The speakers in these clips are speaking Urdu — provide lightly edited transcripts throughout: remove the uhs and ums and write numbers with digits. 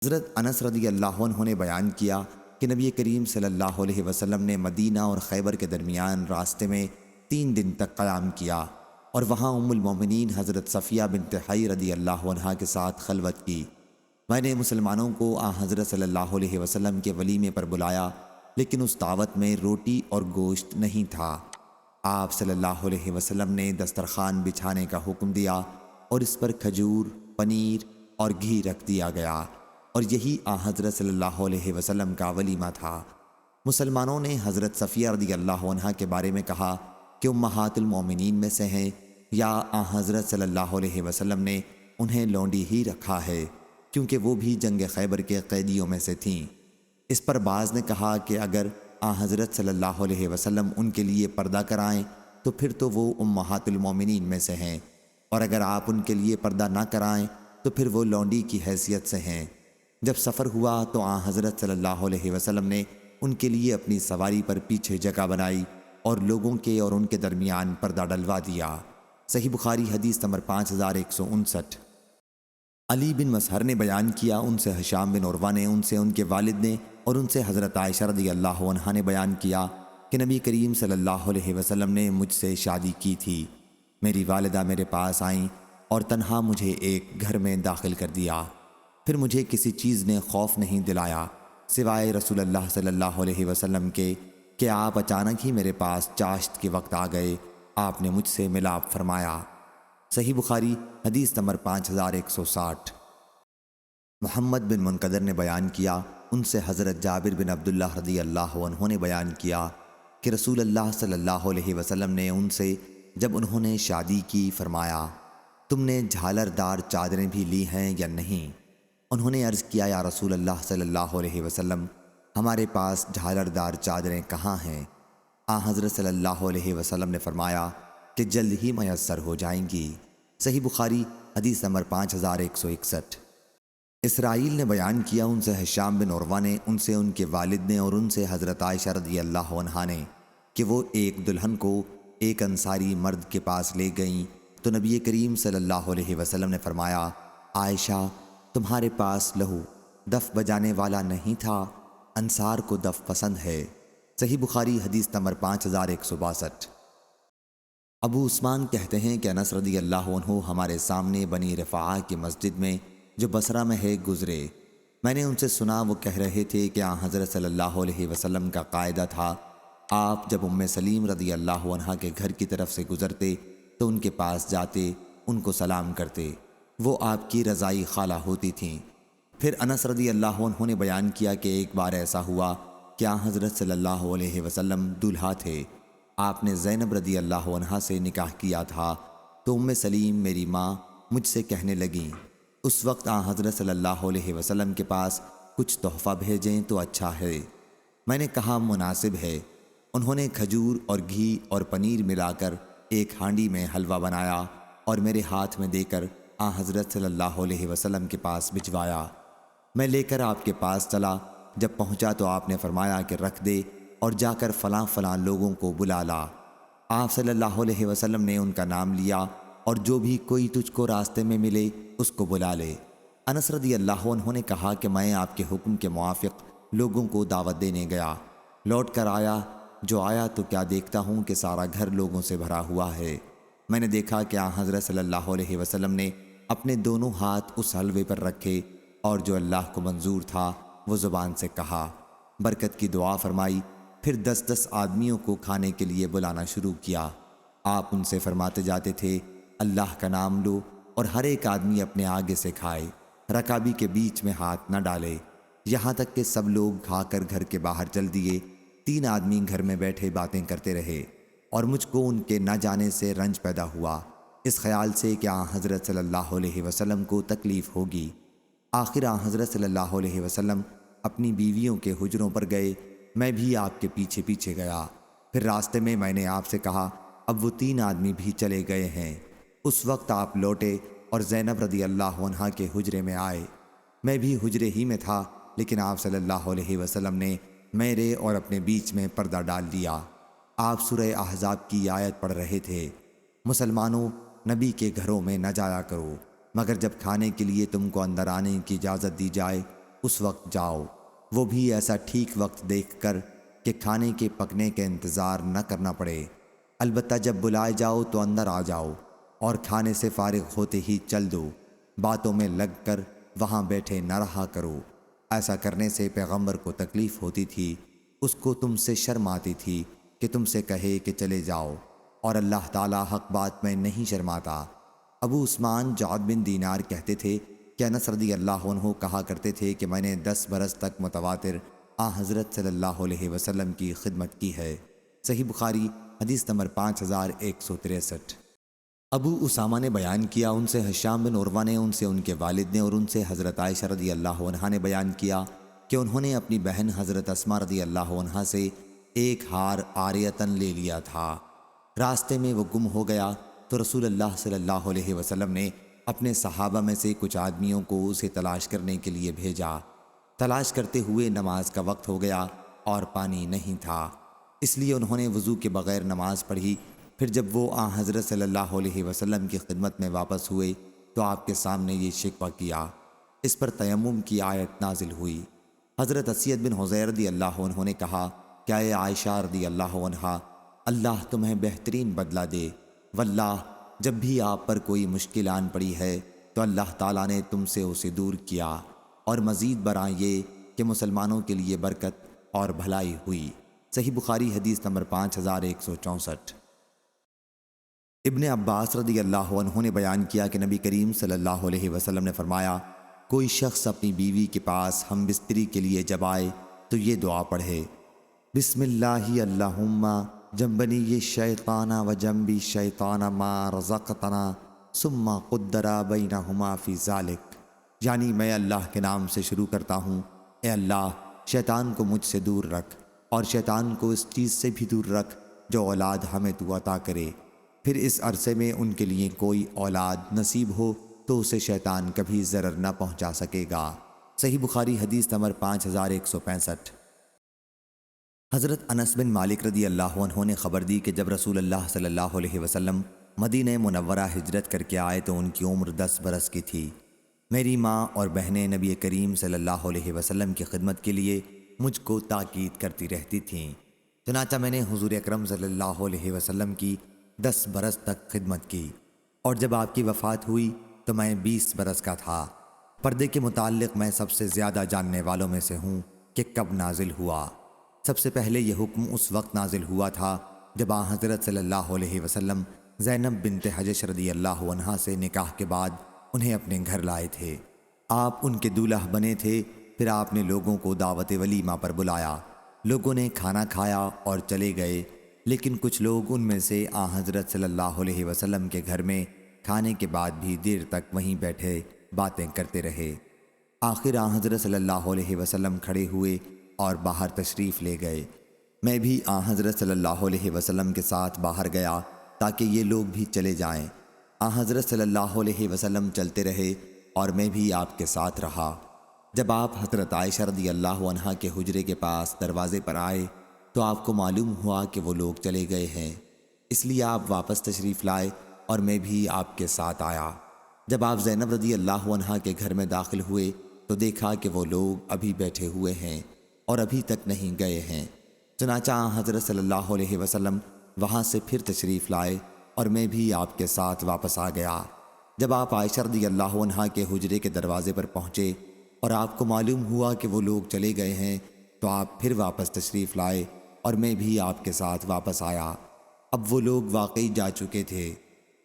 حضرت انس رضی اللہ عنہ نے بیان کیا کہ نبی کریم صلی اللہ علیہ وسلم نے مدینہ اور خیبر کے درمیان راستے میں 3 دن تک قیام کیا اور وہاں ام المومنین حضرت صفیہ بنت حی رضی اللہ عنہا کے ساتھ خلوت کی۔ میں نے مسلمانوں کو حضرت صلی اللہ علیہ وسلم کے ولیمے پر بلایا، لیکن اس دعوت میں روٹی اور گوشت نہیں تھا۔ آپ صلی اللہ علیہ وسلم نے دسترخوان بچھانے کا حکم دیا اور اس پر کھجور، پنیر اور گھی رکھ دیا گیا، اور یہی حضرت صلی اللہ علیہ وسلم کا ولیمہ تھا۔ مسلمانوں نے حضرت صفیہ رضی اللہ عنہا کے بارے میں کہا کہ امہات المومنین میں سے ہیں، یا حضرت صلی اللہ علیہ وسلم نے انہیں لونڈی ہی رکھا ہے، کیونکہ وہ بھی جنگ خیبر کے قیدیوں میں سے تھیں۔ اس پر بعض نے کہا کہ اگر حضرت صلی اللہ علیہ وسلم ان کے لیے پردہ کرائیں تو پھر تو وہ امہات المومنین میں سے ہیں، اور اگر آپ ان کے لیے پردہ نہ کرائیں تو پھر وہ لونڈی کی حیثیت سے ہیں۔ جب سفر ہوا تو حضرت صلی اللہ علیہ وسلم نے ان کے لیے اپنی سواری پر پیچھے جگہ بنائی اور لوگوں کے اور ان کے درمیان پردہ ڈلوا دیا۔ صحیح بخاری حدیث نمبر 5159۔ علی بن مسہر نے بیان کیا، ان سے ہشام بن عروہ نے، ان سے ان کے والد نے، اور ان سے حضرت عائشہ رضی اللہ عنہا نے بیان کیا کہ نبی کریم صلی اللہ علیہ وسلم نے مجھ سے شادی کی تھی۔ میری والدہ میرے پاس آئیں اور تنہا مجھے ایک گھر میں داخل کر دیا۔ پھر مجھے کسی چیز نے خوف نہیں دلایا سوائے رسول اللہ صلی اللہ علیہ وسلم کے کہ آپ اچانک ہی میرے پاس چاشت کے وقت آ گئے۔ آپ نے مجھ سے ملاپ فرمایا۔ صحیح بخاری حدیث نمبر 5160۔ محمد بن منقدر نے بیان کیا، ان سے حضرت جابر بن عبداللہ رضی اللہ عنہ نے بیان کیا کہ رسول اللہ صلی اللہ علیہ وسلم نے ان سے جب انہوں نے شادی کی فرمایا، تم نے جھالر دار چادریں بھی لی ہیں یا نہیں؟ انہوں نے عرض کیا، یا رسول اللہ صلی اللہ علیہ وسلم، ہمارے پاس جھالر دار چادریں کہاں ہیں؟ حضرت صلی اللہ علیہ وسلم نے فرمایا کہ جلد ہی میسر ہو جائیں گی۔ صحیح بخاری حدیث نمبر 5161۔ اسرائیل نے بیان کیا، ان سے ہشام بن عروہ نے، ان سے ان کے والد نے، اور ان سے حضرت عائشہ رضی اللہ عنہا نے کہ وہ ایک دلہن کو ایک انصاری مرد کے پاس لے گئیں تو نبی کریم صلی اللہ علیہ وسلم نے فرمایا، عائشہ، تمہارے پاس لہو دف بجانے والا نہیں تھا؟ انصار کو دف پسند ہے۔ صحیح بخاری حدیث نمبر 5162۔ ابو عثمان کہتے ہیں کہ انس رضی اللہ عنہ ہمارے سامنے بنی رفاعہ کی مسجد میں جو بصرہ میں ہے گزرے۔ میں نے ان سے سنا، وہ کہہ رہے تھے کہ حضرت صلی اللہ علیہ وسلم کا قاعدہ تھا، آپ جب ام سلیم رضی اللہ عنہا کے گھر کی طرف سے گزرتے تو ان کے پاس جاتے، ان کو سلام کرتے۔ وہ آپ کی رضائی خالہ ہوتی تھیں۔ پھر انس رضی اللہ عنہ نے بیان کیا کہ ایک بار ایسا ہوا کہ حضرت صلی اللہ علیہ وسلم دولہا تھے۔ آپ نے زینب رضی اللہ عنہا سے نکاح کیا تھا، تو ام سلیم میری ماں مجھ سے کہنے لگیں، اس وقت حضرت صلی اللہ علیہ وسلم کے پاس کچھ تحفہ بھیجیں تو اچھا ہے۔ میں نے کہا مناسب ہے۔ انہوں نے کھجور اور گھی اور پنیر ملا کر ایک ہانڈی میں حلوہ بنایا اور میرے ہاتھ میں دے کر حضرت صلی اللہ علیہ وسلم کے پاس بھجوایا۔ میں لے کر آپ کے پاس چلا، جب پہنچا تو آپ نے فرمایا کہ رکھ دے اور جا کر فلاں فلاں لوگوں کو بلا لا۔ آپ صلی اللہ علیہ وسلم نے ان کا نام لیا اور جو بھی کوئی تجھ کو راستے میں ملے اس کو بلا لے۔ انس رضی اللہ عنہ نے کہا کہ میں آپ کے حکم کے موافق لوگوں کو دعوت دینے گیا، لوٹ کر آیا، جو آیا تو کیا دیکھتا ہوں کہ سارا گھر لوگوں سے بھرا ہوا ہے۔ میں نے دیکھا کہ حضرت صلی اللہ علیہ وسلم نے اپنے دونوں ہاتھ اس حلوے پر رکھے اور جو اللہ کو منظور تھا وہ زبان سے کہا، برکت کی دعا فرمائی، پھر 10 آدمیوں کو کھانے کے لیے بلانا شروع کیا۔ آپ ان سے فرماتے جاتے تھے، اللہ کا نام لو اور ہر ایک آدمی اپنے آگے سے کھائے، رکابی کے بیچ میں ہاتھ نہ ڈالے، یہاں تک کہ سب لوگ کھا کر گھر کے باہر چل دیے۔ 3 آدمی گھر میں بیٹھے باتیں کرتے رہے اور مجھ کو ان کے نہ جانے سے رنج پیدا ہوا، اس خیال سے کہ حضرت صلی اللہ علیہ وسلم کو تکلیف ہوگی۔ آخر حضرت صلی اللہ علیہ وسلم اپنی بیویوں کے حجروں پر گئے، میں بھی آپ کے پیچھے پیچھے گیا۔ پھر راستے میں میں نے آپ سے کہا، اب وہ 3 آدمی بھی چلے گئے ہیں۔ اس وقت آپ لوٹے اور زینب رضی اللہ عنہا کے حجرے میں آئے۔ میں بھی حجرے ہی میں تھا، لیکن آپ صلی اللہ علیہ وسلم نے میرے اور اپنے بیچ میں پردہ ڈال دیا۔ آپ سورہ احزاب کی آیت پڑھ رہے تھے، مسلمانوں، نبی کے گھروں میں نہ جایا کرو مگر جب کھانے کے لیے تم کو اندر آنے کی اجازت دی جائے، اس وقت جاؤ، وہ بھی ایسا ٹھیک وقت دیکھ کر کہ کھانے کے پکنے کے انتظار نہ کرنا پڑے۔ البتہ جب بلائے جاؤ تو اندر آ جاؤ اور کھانے سے فارغ ہوتے ہی چل دو، باتوں میں لگ کر وہاں بیٹھے نہ رہا کرو۔ ایسا کرنے سے پیغمبر کو تکلیف ہوتی تھی، اس کو تم سے شرم آتی تھی کہ تم سے کہے کہ چلے جاؤ، اور اللہ تعالیٰ حق بات میں نہیں شرماتا۔ ابو عثمان جعد بن دینار کہتے تھے کہ انس رضی اللہ عنہ کہا کرتے تھے کہ میں نے 10 برس تک متواتر حضرت صلی اللہ علیہ وسلم کی خدمت کی ہے۔ صحیح بخاری حدیث نمبر 5163۔ ابو اسامہ نے بیان کیا، ان سے ہشام بن عروہ نے، ان سے ان کے والد نے، اور ان سے حضرت عائشہ رضی اللہ عنہا نے بیان کیا کہ انہوں نے اپنی بہن حضرت اسماء رضی اللہ عنہا سے ایک ہار عاریتاً لے لیا تھا۔ راستے میں وہ گم ہو گیا تو رسول اللہ صلی اللہ علیہ وسلم نے اپنے صحابہ میں سے کچھ آدمیوں کو اسے تلاش کرنے کے لیے بھیجا۔ تلاش کرتے ہوئے نماز کا وقت ہو گیا اور پانی نہیں تھا، اس لیے انہوں نے وضو کے بغیر نماز پڑھی۔ پھر جب وہ حضرت صلی اللہ علیہ وسلم کی خدمت میں واپس ہوئے تو آپ کے سامنے یہ شکوہ کیا۔ اس پر تیمم کی آیت نازل ہوئی۔ حضرت اسید بن حضیر رضی اللہ عنہ نے کہا، کیا اے عائشہ رضی اللہ عنہا، اللہ تمہیں بہترین بدلہ دے، واللہ جب بھی آپ پر کوئی مشکل آن پڑی ہے تو اللہ تعالیٰ نے تم سے اسے دور کیا، اور مزید برآں یہ کہ مسلمانوں کے لیے برکت اور بھلائی ہوئی۔ صحیح بخاری حدیث نمبر 5164۔ ابن عباس رضی اللہ عنہ نے بیان کیا کہ نبی کریم صلی اللہ علیہ وسلم نے فرمایا، کوئی شخص اپنی بیوی کے پاس ہم بستری کے لیے جب آئے تو یہ دعا پڑھے، بسم اللہ اللہم جنبنی الشیطان و جنبی الشیطان ما رزقتنا ثم قدر بینہما فی ذالک، یعنی میں اللہ کے نام سے شروع کرتا ہوں، اے اللہ شیطان کو مجھ سے دور رکھ، اور شیطان کو اس چیز سے بھی دور رکھ جو اولاد ہمیں تو عطا کرے، پھر اس عرصے میں ان کے لیے کوئی اولاد نصیب ہو تو اسے شیطان کبھی ضرر نہ پہنچا سکے گا۔ صحیح بخاری حدیث نمبر 5165۔ حضرت انس بن مالک رضی اللہ عنہ نے خبر دی کہ جب رسول اللہ صلی اللہ علیہ وسلم مدینہ منورہ ہجرت کر کے آئے تو ان کی عمر 10 برس کی تھی۔ میری ماں اور بہنیں نبی کریم صلی اللہ علیہ وسلم کی خدمت کے لیے مجھ کو تاکید کرتی رہتی تھیں، چنانچہ میں نے حضور اکرم صلی اللہ علیہ وسلم کی 10 برس تک خدمت کی، اور جب آپ کی وفات ہوئی تو میں 20 برس کا تھا۔ پردے کے متعلق میں سب سے زیادہ جاننے والوں میں سے ہوں کہ کب نازل ہوا۔ سب سے پہلے یہ حکم اس وقت نازل ہوا تھا جب حضرت صلی اللہ علیہ وسلم زینب بنت حجش رضی اللہ عنہا سے نکاح کے بعد انہیں اپنے گھر لائے تھے۔ آپ ان کے دولہا بنے تھے، پھر آپ نے لوگوں کو دعوت ولیمہ پر بلایا، لوگوں نے کھانا کھایا اور چلے گئے، لیکن کچھ لوگ ان میں سے حضرت صلی اللہ علیہ وسلم کے گھر میں کھانے کے بعد بھی دیر تک وہیں بیٹھے باتیں کرتے رہے۔ آخر حضرت صلی اللہ علیہ وسلم کھڑے ہوئے اور باہر تشریف لے گئے۔ میں بھی حضرت صلی اللہ علیہ وسلم کے ساتھ باہر گیا تاکہ یہ لوگ بھی چلے جائیں۔ حضرت صلی اللہ علیہ وسلم چلتے رہے اور میں بھی آپ کے ساتھ رہا۔ جب آپ حضرت عائشہ رضی اللہ عنہا کے حجرے کے پاس دروازے پر آئے تو آپ کو معلوم ہوا کہ وہ لوگ چلے گئے ہیں، اس لیے آپ واپس تشریف لائے اور میں بھی آپ کے ساتھ آیا۔ جب آپ زینب رضی اللہ عنہا کے گھر میں داخل ہوئے تو دیکھا کہ وہ لوگ ابھی بیٹھے ہوئے ہیں اور ابھی تک نہیں گئے ہیں، چنانچہ حضرت صلی اللہ علیہ وسلم وہاں سے پھر تشریف لائے اور میں بھی آپ کے ساتھ واپس آ گیا۔ جب آپ عائشہ رضی اللہ عنہا کے حجرے کے دروازے پر پہنچے اور آپ کو معلوم ہوا کہ وہ لوگ چلے گئے ہیں تو آپ پھر واپس تشریف لائے اور میں بھی آپ کے ساتھ واپس آیا۔ اب وہ لوگ واقعی جا چکے تھے۔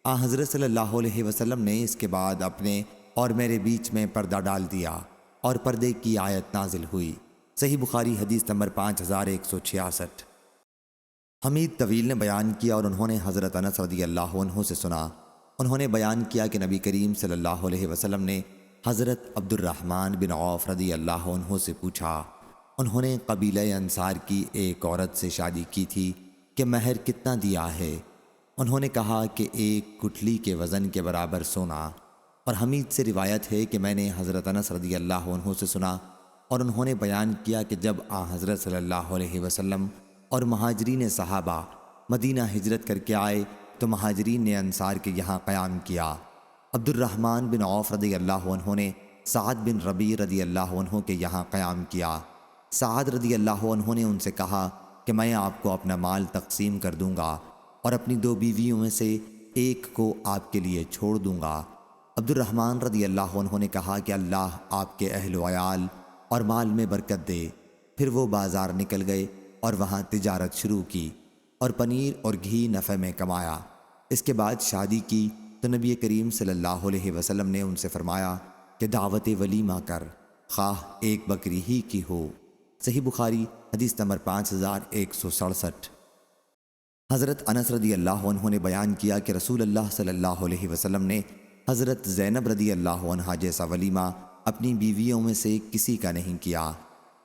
حضرت صلی اللہ علیہ وسلم نے اس کے بعد اپنے اور میرے بیچ میں پردہ ڈال دیا اور پردے کی آیت نازل ہوئی۔ صحیح بخاری حدیث نمبر 5166۔ حمید طویل نے بیان کیا اور انہوں نے حضرت انس رضی اللہ عنہ سے سنا، انہوں نے بیان کیا کہ نبی کریم صلی اللہ علیہ وسلم نے حضرت عبد الرحمن بن عوف رضی اللہ عنہ سے پوچھا، انہوں نے قبیلہ انصار کی ایک عورت سے شادی کی تھی کہ مہر کتنا دیا ہے؟ انہوں نے کہا کہ 1 گٹھلی کے وزن کے برابر سونا۔ اور حمید سے روایت ہے کہ میں نے حضرت انس رضی اللہ عنہ سے سنا اور انہوں نے بیان کیا کہ جب حضرت صلی اللہ علیہ وسلم اور مہاجرین صحابہ مدینہ ہجرت کر کے آئے تو مہاجرین نے انصار کے یہاں قیام کیا۔ عبد الرحمن بن عوف رضی اللہ عنہ نے سعد بن ربیع رضی اللہ عنہ کے یہاں قیام کیا۔ سعد رضی اللہ عنہ نے ان سے کہا کہ میں آپ کو اپنا مال تقسیم کر دوں گا اور اپنی 2 بیویوں میں سے ایک کو آپ کے لیے چھوڑ دوں گا۔ عبد الرحمن رضی اللہ عنہ نے کہا کہ اللہ آپ کے اہل و عیال اور مال میں برکت دے۔ پھر وہ بازار نکل گئے اور وہاں تجارت شروع کی اور پنیر اور گھی نفع میں کمایا۔ اس کے بعد شادی کی تو نبی کریم صلی اللہ علیہ وسلم نے ان سے فرمایا کہ دعوت ولیمہ کر، خواہ ایک بکری ہی کی ہو۔ صحیح بخاری حدیث نمبر 5167۔ حضرت انس رضی اللہ عنہ نے بیان کیا کہ رسول اللہ صلی اللہ علیہ وسلم نے حضرت زینب رضی اللہ عنہا جیسا ولیمہ اپنی بیویوں میں سے کسی کا نہیں کیا۔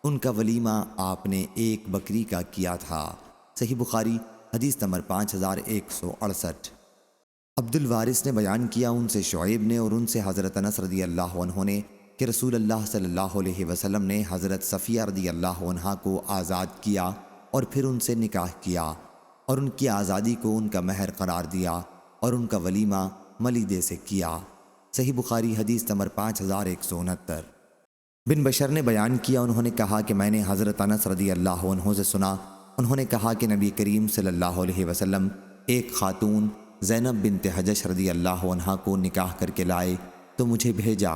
ان کا ولیمہ آپ نے ایک بکری کا کیا تھا۔ صحیح بخاری حدیث نمبر 5168۔ عبد الوارث نے بیان کیا ان سے شعیب نے اور ان سے حضرت انس رضی اللہ عنہ نے کہ رسول اللہ صلی اللہ علیہ وسلم نے حضرت صفیہ رضی اللہ عنہا کو آزاد کیا اور پھر ان سے نکاح کیا اور ان کی آزادی کو ان کا مہر قرار دیا اور ان کا ولیمہ ملیدے سے کیا۔ صحیح بخاری حدیث نمبر 5169۔ بن بشر نے بیان کیا انہوں نے کہا کہ میں نے حضرت انس رضی اللہ عنہ سے سنا، انہوں نے کہا کہ نبی کریم صلی اللہ علیہ وسلم ایک خاتون زینب بنت حجش رضی اللہ عنہا کو نکاح کر کے لائے تو مجھے بھیجا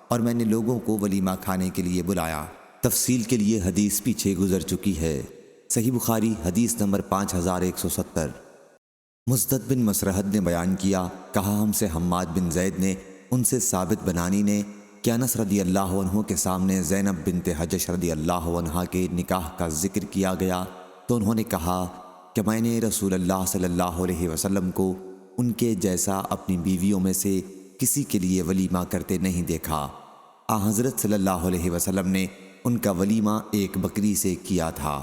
اور میں نے لوگوں کو ولیمہ کھانے کے لیے بلایا۔ تفصیل کے لیے حدیث پیچھے گزر چکی ہے۔ صحیح بخاری حدیث نمبر 5170۔ مسدد بن مسرحد نے بیان کیا، کہا ہم سے حماد بن زید نے ان سے ثابت بنانی نے کہ انس رضی اللہ عنہ کے سامنے زینب بنت حجش رضی اللہ عنہا کے نکاح کا ذکر کیا گیا تو انہوں نے کہا کہ میں نے رسول اللہ صلی اللہ علیہ وسلم کو ان کے جیسا اپنی بیویوں میں سے کسی کے لیے ولیمہ کرتے نہیں دیکھا۔ حضرت صلی اللہ علیہ وسلم نے ان کا ولیمہ ایک بکری سے کیا تھا۔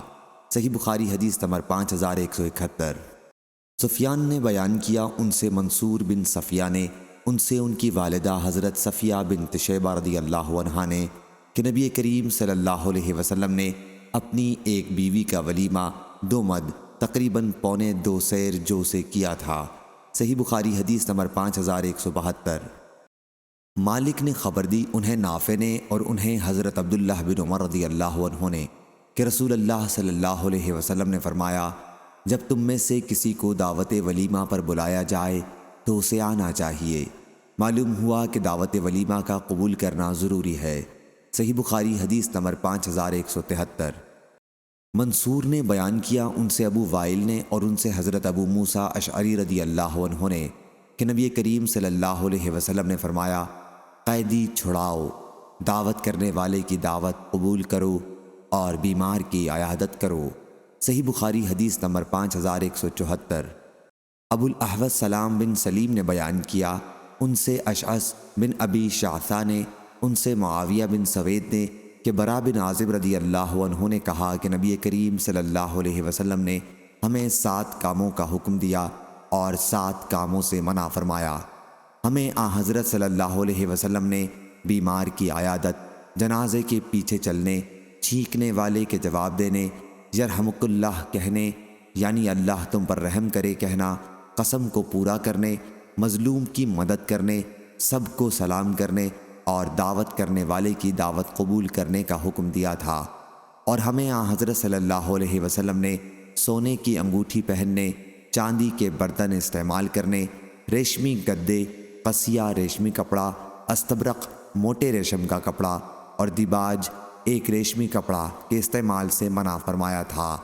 صحیح بخاری حدیث نمبر 5171۔ سفیان نے بیان کیا ان سے منصور بن صفیہ نے ان سے ان کی والدہ حضرت صفیہ بنت شیبہ رضی اللہ عنہا نے کہ نبی کریم صلی اللہ علیہ وسلم نے اپنی ایک بیوی کا ولیمہ 2 مد تقریباً 1.25 سیر جو سے کیا تھا۔ صحیح بخاری حدیث نمبر 5172۔ مالک نے خبر دی انہیں نافع نے اور انہیں حضرت عبداللہ بن عمر رضی اللہ عنہ نے کہ رسول اللہ صلی اللہ علیہ وسلم نے فرمایا، جب تم میں سے کسی کو دعوت ولیمہ پر بلایا جائے تو اسے آنا چاہیے۔ معلوم ہوا کہ دعوت ولیمہ کا قبول کرنا ضروری ہے۔ صحیح بخاری حدیث نمبر 5173۔ منصور نے بیان کیا ان سے ابو وائل نے اور ان سے حضرت ابو موسیٰ اشعری رضی اللہ عنہ نے کہ نبی کریم صلی اللہ علیہ وسلم نے فرمایا، قیدی چھڑاؤ، دعوت کرنے والے کی دعوت قبول کرو اور بیمار کی عیادت کرو۔ صحیح بخاری حدیث نمبر 5174۔ ابو الاحوص سلام بن سلیم نے بیان کیا ان سے اشعث بن ابی شعثہ نے ان سے معاویہ بن سوید نے کہ برا بن عازب رضی اللہ عنہ نے کہا کہ نبی کریم صلی اللہ علیہ وسلم نے ہمیں 7 کاموں کا حکم دیا اور 7 کاموں سے منع فرمایا۔ ہمیں حضرت صلی اللہ علیہ وسلم نے بیمار کی عیادت، جنازے کے پیچھے چلنے، چھینکنے والے کے جواب دینے، یرحمک اللہ کہنے یعنی اللہ تم پر رحم کرے کہنا، قسم کو پورا کرنے، مظلوم کی مدد کرنے، سب کو سلام کرنے اور دعوت کرنے والے کی دعوت قبول کرنے کا حکم دیا تھا۔ اور ہمیں حضرت صلی اللہ علیہ وسلم نے سونے کی انگوٹھی پہننے، چاندی کے برتن استعمال کرنے، ریشمی گدے، قصیہ ریشمی کپڑا، استبرق موٹے ریشم کا کپڑا اور دیباج ایک ریشمی کپڑا کے استعمال سے منع فرمایا تھا۔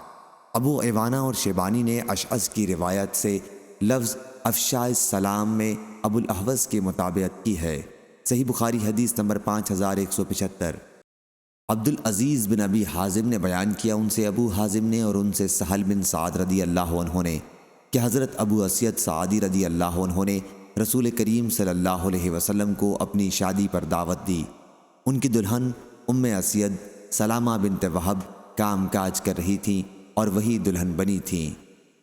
ابو عوانہ اور شیبانی نے اشعث کی روایت سے لفظ افشاء السلام میں ابو الاحوص کی مطابقت کی ہے۔ صحیح بخاری حدیث نمبر 5175۔ عبد العزیز بن ابی حازم نے بیان کیا ان سے ابو حازم نے اور ان سے سہل بن سعد رضی اللہ عنہ نے کہ حضرت ابو اسید سعدی رضی اللہ عنہ نے رسول کریم صلی اللہ علیہ وسلم کو اپنی شادی پر دعوت دی۔ ان کی دلہن ام اسید سلامہ بنت وہب کام کاج کر رہی تھیں اور وہی دلہن بنی تھیں۔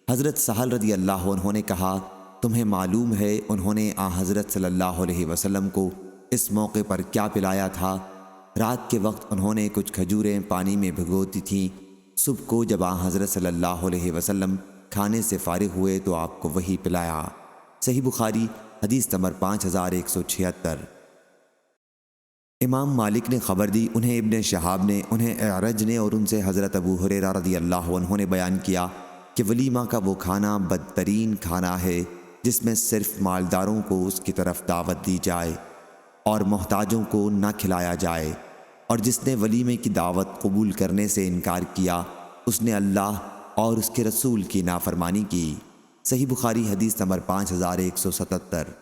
حضرت سہل رضی اللہ عنہ نے کہا، تمہیں معلوم ہے انہوں نے حضرت صلی اللہ علیہ وسلم کو اس موقع پر کیا پلایا تھا؟ رات کے وقت انہوں نے کچھ کھجوریں پانی میں بھگوتی تھیں۔ صبح کو جب حضرت صلی اللہ علیہ وسلم کھانے سے فارغ ہوئے تو آپ کو وہی پلایا۔ صحیح بخاری حدیث نمبر 5176۔ امام مالک نے خبر دی، انہیں ابن شہاب نے، انہیں اعرج نے اور ان سے حضرت ابو ہریرہ رضی اللہ عنہ نے بیان کیا کہ ولیمہ کا وہ کھانا بدترین کھانا ہے جس میں صرف مالداروں کو اس کی طرف دعوت دی جائے اور محتاجوں کو نہ کھلایا جائے، اور جس نے ولیمے کی دعوت قبول کرنے سے انکار کیا اس نے اللہ اور اس کے رسول کی نافرمانی کی۔ صحیح بخاری حدیث نمبر 5177۔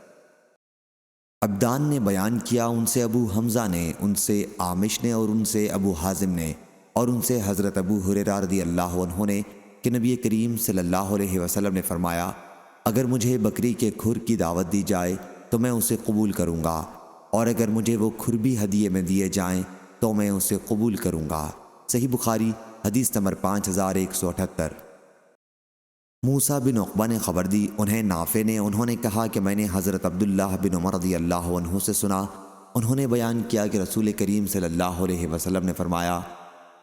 عبدان نے بیان کیا، ان سے ابو حمزہ نے، ان سے عامش نے اور ان سے ابو حازم نے اور ان سے حضرت ابو ہریرہ رضی اللہ عنہ نے کہ نبی کریم صلی اللہ علیہ وسلم نے فرمایا، اگر مجھے بکری کے کھر کی دعوت دی جائے تو میں اسے قبول کروں گا، اور اگر مجھے وہ کھر بھی ہدیے میں دیے جائیں تو میں اسے قبول کروں گا۔ صحیح بخاری حدیث نمبر 5178۔ موسیٰ بن عقبہ نے خبر دی، انہیں نافع نے، انہوں نے کہا کہ میں نے حضرت عبداللہ بن عمر رضی اللہ عنہ سے سنا، انہوں نے بیان کیا کہ رسول کریم صلی اللہ علیہ وسلم نے فرمایا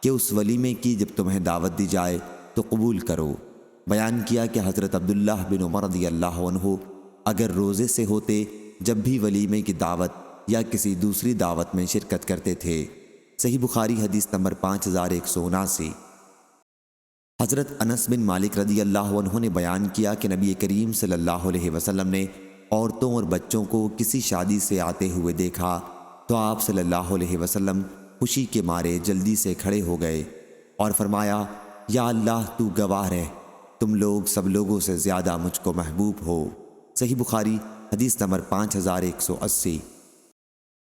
کہ اس ولیمے کی جب تمہیں دعوت دی جائے تو قبول کرو۔ بیان کیا کہ حضرت عبداللہ بن عمر رضی اللہ عنہ اگر روزے سے ہوتے جب بھی ولیمے کی دعوت یا کسی دوسری دعوت میں شرکت کرتے تھے۔ صحیح بخاری حدیث نمبر 5179۔ حضرت انس بن مالک رضی اللہ عنہ نے بیان کیا کہ نبی کریم صلی اللہ علیہ وسلم نے عورتوں اور بچوں کو کسی شادی سے آتے ہوئے دیکھا تو آپ صلی اللہ علیہ وسلم خوشی کے مارے جلدی سے کھڑے ہو گئے اور فرمایا، یا اللہ تو گواہ رہ، تم لوگ سب لوگوں سے زیادہ مجھ کو محبوب ہو۔ صحیح بخاری حدیث نمبر 5180۔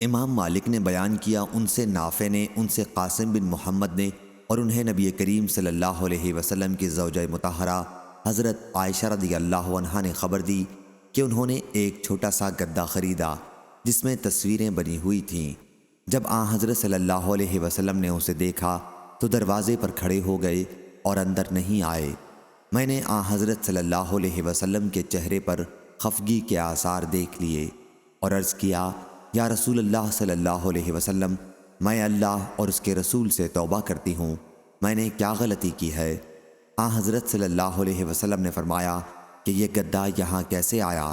امام مالک نے بیان کیا، ان سے نافع نے، ان سے قاسم بن محمد نے اور انہیں نبی کریم صلی اللہ علیہ وسلم کی زوجہ مطہرہ حضرت عائشہ رضی اللہ عنہا نے خبر دی کہ انہوں نے ایک چھوٹا سا گدا خریدا جس میں تصویریں بنی ہوئی تھیں۔ جب حضرت صلی اللہ علیہ وسلم نے اسے دیکھا تو دروازے پر کھڑے ہو گئے اور اندر نہیں آئے۔ میں نے حضرت صلی اللہ علیہ وسلم کے چہرے پر خفگی کے آثار دیکھ لیے اور عرض کیا، یا رسول اللہ صلی اللہ علیہ وسلم، میں اللہ اور اس کے رسول سے توبہ کرتی ہوں، میں نے کیا غلطی کی ہے؟ حضرت صلی اللہ علیہ وسلم نے فرمایا کہ یہ گدا یہاں کیسے آیا؟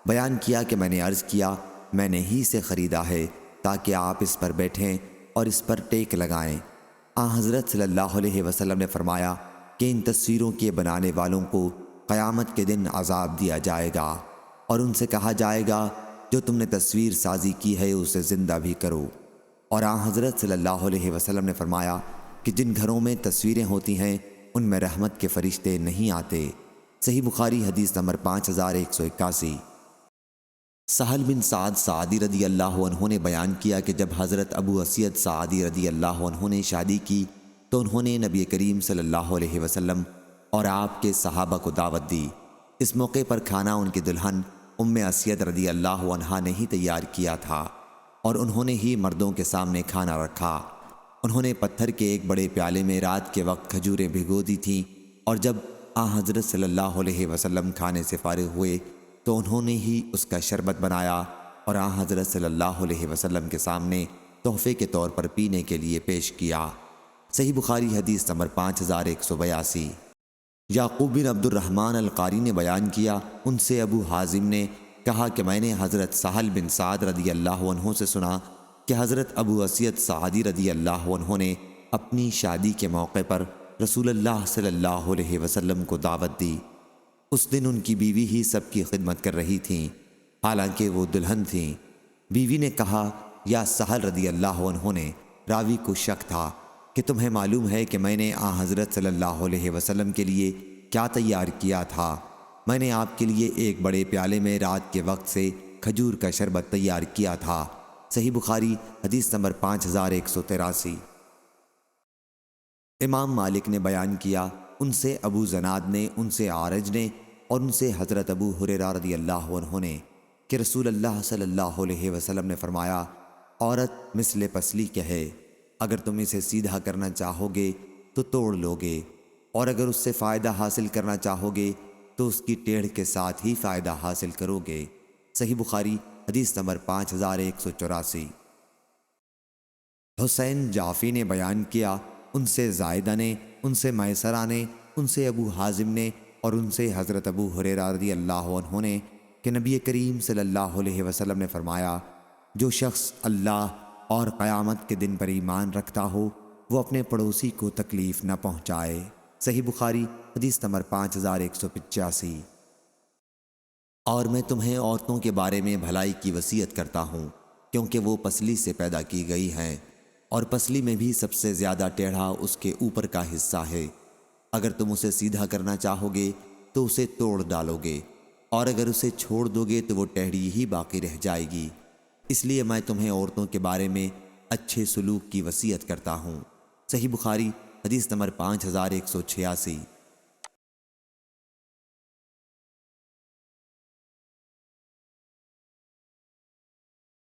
بیان کیا کہ میں نے عرض کیا، میں نے ہی سے خریدا ہے تاکہ آپ اس پر بیٹھیں اور اس پر ٹیک لگائیں۔ حضرت صلی اللہ علیہ وسلم نے فرمایا کہ ان تصویروں کے بنانے والوں کو قیامت کے دن عذاب دیا جائے گا اور ان سے کہا جائے گا، جو تم نے تصویر سازی کی ہے اسے زندہ بھی کرو۔ اور حضرت صلی اللہ علیہ وسلم نے فرمایا کہ جن گھروں میں تصویریں ہوتی ہیں ان میں رحمت کے فرشتے نہیں آتے۔ صحیح بخاری حدیث نمبر 5181۔ سہل بن سعد سعدی رضی اللہ عنہ نے بیان کیا کہ جب حضرت ابو اسید سعدی رضی اللہ عنہ نے شادی کی تو انہوں نے نبی کریم صلی اللہ علیہ وسلم اور آپ کے صحابہ کو دعوت دی۔ اس موقع پر کھانا ان کی دلہن ام اسید رضی اللہ عنہا نے ہی تیار کیا تھا اور انہوں نے ہی مردوں کے سامنے کھانا رکھا۔ انہوں نے پتھر کے ایک بڑے پیالے میں رات کے وقت کھجوریں بھگو دی تھیں، اور جب حضرت صلی اللہ علیہ وسلم کھانے سے فارغ ہوئے تو انہوں نے ہی اس کا شربت بنایا اور حضرت صلی اللہ علیہ وسلم کے سامنے تحفے کے طور پر پینے کے لیے پیش کیا۔ صحیح بخاری حدیث نمبر 5182۔ یعقوب بن عبد الرحمن القاری نے بیان کیا، ان سے ابو حازم نے کہا کہ میں نے حضرت سہل بن سعد رضی اللہ عنہ سے سنا کہ حضرت ابو اسید سعدی رضی اللہ عنہ نے اپنی شادی کے موقع پر رسول اللہ صلی اللہ علیہ وسلم کو دعوت دی۔ اس دن ان کی بیوی ہی سب کی خدمت کر رہی تھیں، حالانکہ وہ دلہن تھیں۔ بیوی نے کہا، یا سہل رضی اللہ عنہ نے، راوی کو شک تھا کہ تمہیں معلوم ہے کہ میں نے حضرت صلی اللہ علیہ وسلم کے لیے کیا تیار کیا تھا؟ میں نے آپ کے لیے ایک بڑے پیالے میں رات کے وقت سے کھجور کا شربت تیار کیا تھا۔ صحیح بخاری حدیث نمبر 5183۔ امام مالک نے بیان کیا، ان سے ابو زناد نے، ان سے عارج نے اور ان سے حضرت ابو ہریرہ رضی اللہ عنہ نے کہ رسول اللہ صلی اللہ علیہ وسلم نے فرمایا، عورت مثل پسلی کے ہے، اگر تم اسے سیدھا کرنا چاہو گے تو توڑ لو گے، اور اگر اس سے فائدہ حاصل کرنا چاہو گے تو اس کی ٹیڑھ کے ساتھ ہی فائدہ حاصل کرو گے۔ صحیح بخاری حدیث نمبر 5184۔ حسین جعفی نے بیان کیا، ان سے زائدہ نے، ان سے میسرہ نے، ان سے ابو حازم نے اور ان سے حضرت ابو ہریرہ رضی اللہ عنہ نے کہ نبی کریم صلی اللہ علیہ وسلم نے فرمایا، جو شخص اللہ اور قیامت کے دن پر ایمان رکھتا ہو وہ اپنے پڑوسی کو تکلیف نہ پہنچائے۔ صحیح بخاری حدیث نمبر 5185۔ اور میں تمہیں عورتوں کے بارے میں بھلائی کی وصیت کرتا ہوں، کیونکہ وہ پسلی سے پیدا کی گئی ہیں، اور پسلی میں بھی سب سے زیادہ ٹیڑھا اس کے اوپر کا حصہ ہے۔ اگر تم اسے سیدھا کرنا چاہو گے تو اسے توڑ ڈالو گے، اور اگر اسے چھوڑ دو گے تو وہ ٹیڑھی ہی باقی رہ جائے گی۔ اس لیے میں تمہیں عورتوں کے بارے میں اچھے سلوک کی وصیت کرتا ہوں۔ صحیح بخاری حدیث نمبر 5186۔